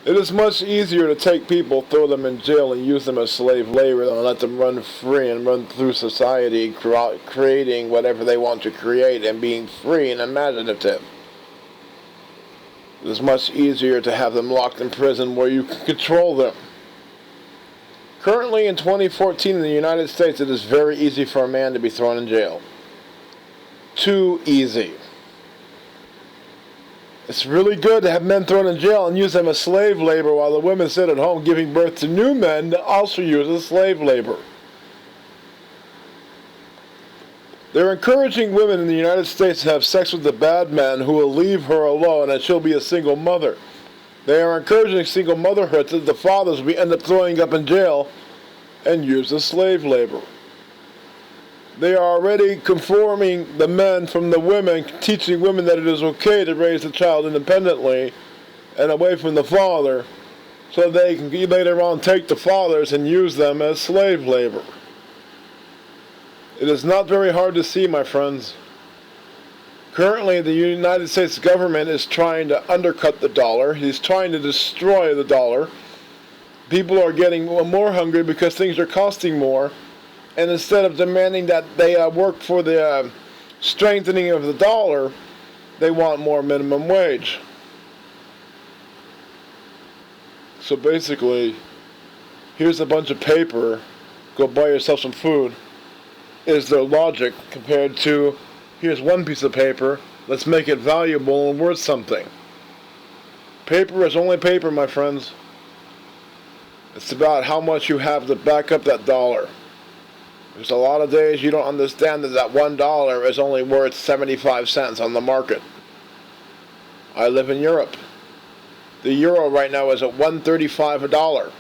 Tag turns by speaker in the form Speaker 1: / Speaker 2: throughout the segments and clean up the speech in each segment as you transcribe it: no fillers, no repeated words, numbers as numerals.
Speaker 1: It is much easier to take people, throw them in jail, and use them as slave labor than let them run free and run through society, creating whatever they want to create and being free and imaginative. It is much easier to have them locked in prison where you can control them. Currently in 2014 in the United States, it is very easy for a man to be thrown in jail. Too easy. It's really good to have men thrown in jail and use them as slave labor while the women sit at home giving birth to new men to also use as slave labor. They're encouraging women in the United States to have sex with the bad men who will leave her alone and she'll be a single mother. They are encouraging single motherhood so that the fathers will end up throwing up in jail and used as slave labor. They are already conforming the men from the women, teaching women that it is okay to raise a child independently and away from the father, so they can later on take the fathers and use them as slave labor. It is not very hard to see, my friends. Currently, the United States government is trying to undercut the dollar. He's trying to destroy the dollar. People are getting more hungry because things are costing more. And instead of demanding that they work for the strengthening of the dollar, they want more minimum wage. So basically, here's a bunch of paper, go buy yourself some food, is their logic compared to, here's one piece of paper, let's make it valuable and worth something. Paper is only paper, my friends. It's about how much you have to back up that dollar. There's a lot of days you don't understand that $1 is only worth 75 cents on the market. I live in Europe. The euro right now is at $1.35 a dollar.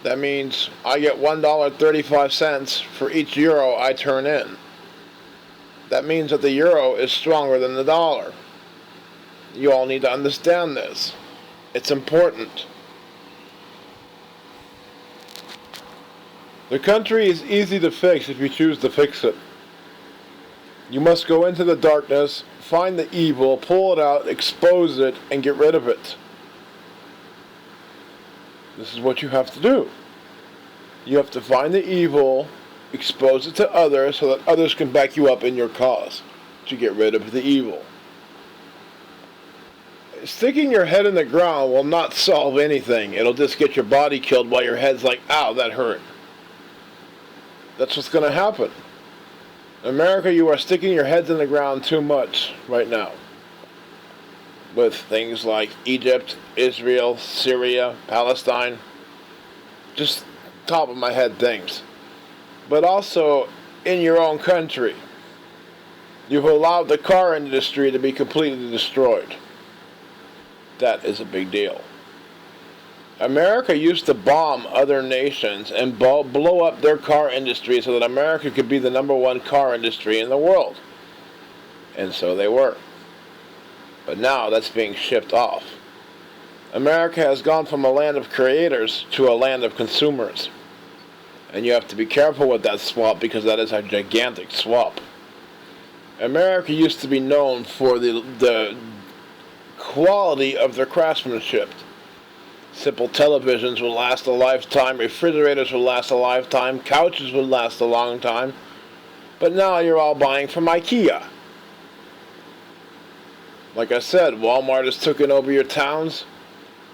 Speaker 1: That means I get $1.35 for each euro I turn in. That means that the euro is stronger than the dollar. You all need to understand this. It's important. The country is easy to fix if you choose to fix it. You must go into the darkness, find the evil, pull it out, expose it, and get rid of it. This is what you have to do. You have to find the evil, expose it to others so that others can back you up in your cause to get rid of the evil. Sticking your head in the ground will not solve anything. It'll just get your body killed while your head's like, ow, that hurt. That's what's going to happen. In America, you are sticking your heads in the ground too much right now. With things like Egypt, Israel, Syria, Palestine. Just top of my head things. But also in your own country. You've allowed the car industry to be completely destroyed. That is a big deal. America used to bomb other nations and blow up their car industry so that America could be the #1 car industry in the world. And so they were. But now that's being shipped off. America has gone from a land of creators to a land of consumers. And you have to be careful with that swap because that is a gigantic swap. America used to be known for the quality of their craftsmanship. Simple televisions would last a lifetime, refrigerators would last a lifetime, couches would last a long time. But now you're all buying from IKEA. Like I said, Walmart has taken over your towns.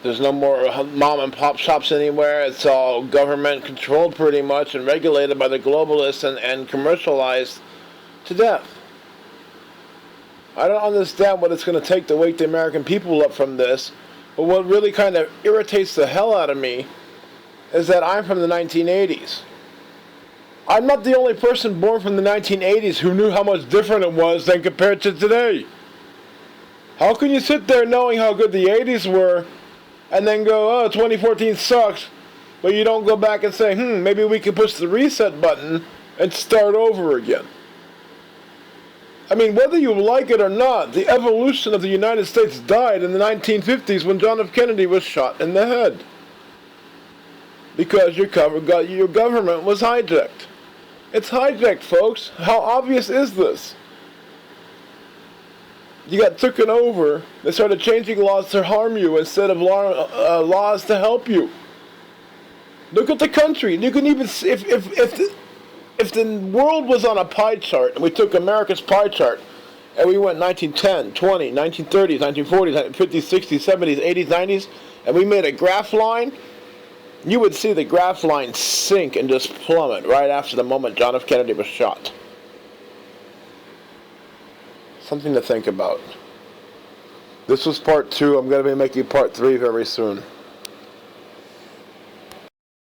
Speaker 1: There's no more mom and pop shops anywhere. It's all government controlled pretty much and regulated by the globalists and commercialized to death. I don't understand what it's going to take to wake the American people up from this. But what really kind of irritates the hell out of me is that I'm from the 1980s. I'm not the only person born from the 1980s who knew how much different it was than compared to today. How can you sit there knowing how good the 80s were and then go, oh, 2014 sucks, but you don't go back and say, maybe we can push the reset button and start over again? I mean, whether you like it or not, the evolution of the United States died in the 1950s when John F. Kennedy was shot in the head. Because your government was hijacked. It's hijacked, folks. How obvious is this? You got taken over. They started changing laws to harm you instead of laws to help you. Look at the country. You can even see if the world was on a pie chart, and we took America's pie chart, and we went 1910, 20, 1930s, 1940s, 50s, 60s, 70s, 80s, 90s, and we made a graph line, you would see the graph line sink and just plummet right after the moment John F. Kennedy was shot. Something to think about. This was part 2. I'm going to be making part 3 very soon.